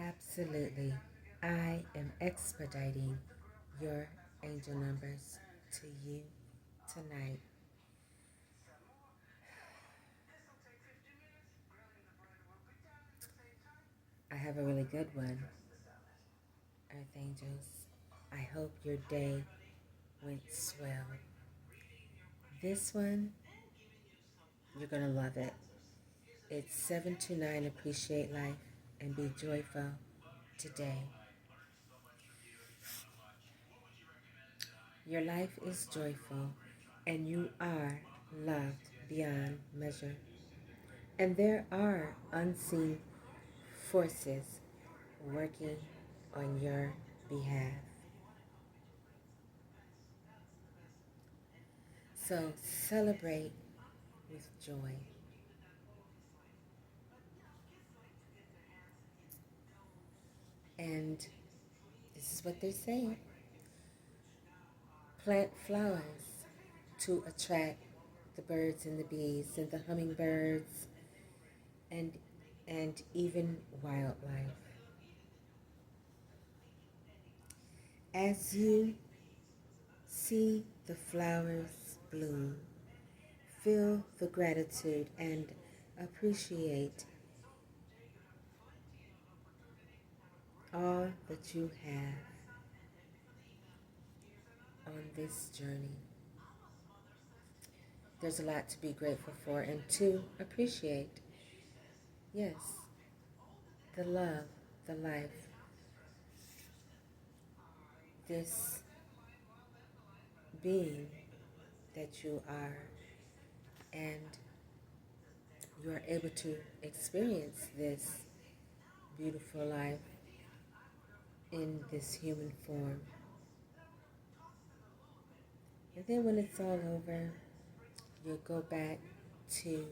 Absolutely. I am expediting your angel numbers to you tonight. I have a really good one, Earth Angels. I hope your day went swell. This one, you're going to love it. It's 729 Appreciate Life and Be Joyful today. Your life is joyful and you are loved beyond measure. And there are unseen forces working on your behalf. So celebrate with joy. And this is what they're saying. Plant flowers to attract the birds and the bees and the hummingbirds and even wildlife. As you see the flowers bloom, feel the gratitude and appreciate all that you have on this journey. There's a lot to be grateful for and to appreciate. Yes, the love, the life, this being that you are, and you are able to experience this beautiful life in this human form. And then when it's all over, you'll go back to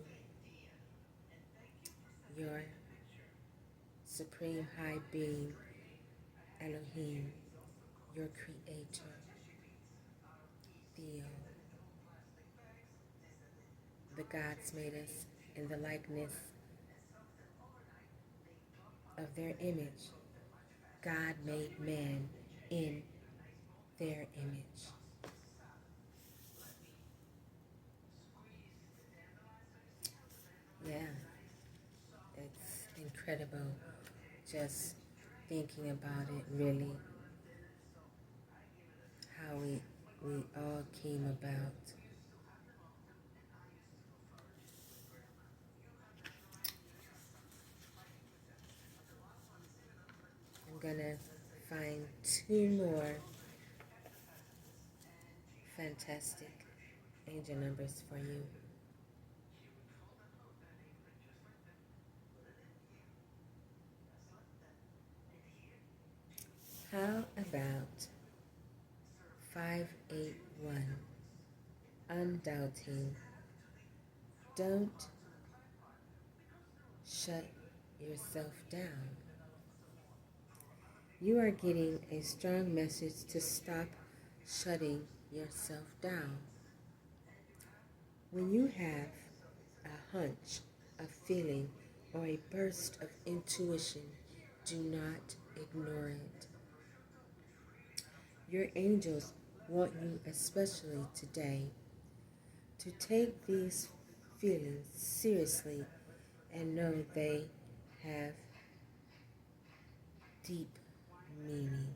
your supreme high being, Elohim, your creator, Theo. The gods made us in the likeness of their image. God made man in their image. Yeah, it's incredible just thinking about it, really, how we all came about. I'm gonna find two more fantastic angel numbers for you. How about 581? Undoubting. Don't shut yourself down. You are getting a strong message to stop shutting yourself down. When you have a hunch, a feeling, or a burst of intuition, do not ignore it. Your angels want you, especially today, to take these feelings seriously and know they have deep meaning.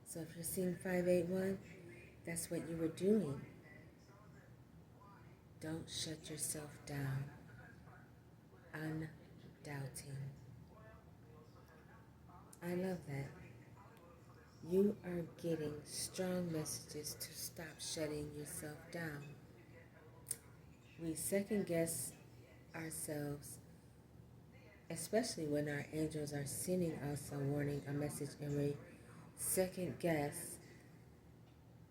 So if you're seeing 581, that's what you were doing. Don't shut yourself down. Undoubting. I love that. You are getting strong messages to stop shutting yourself down. We second guess ourselves, especially when our angels are sending us a warning, a message, and we second guess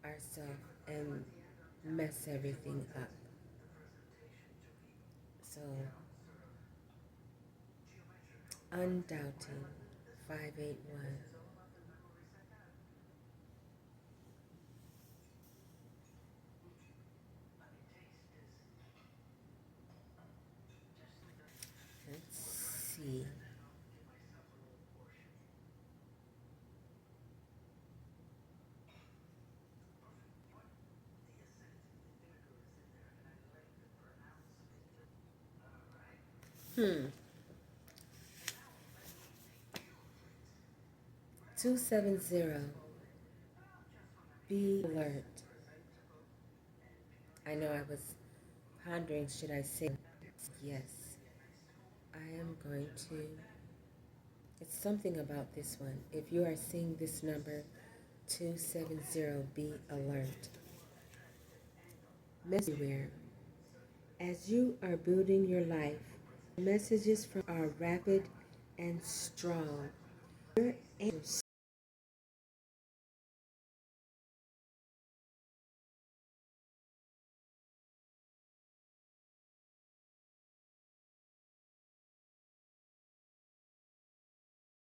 ourselves and mess everything up. So, undoubting 581. Let's see. 270. Be alert. I know I was pondering, should I say yes? I am going to. It's something about this one. If you are seeing this number, 270, be alert. Everywhere. As you are building your life, messages from are rapid and strong. Your angels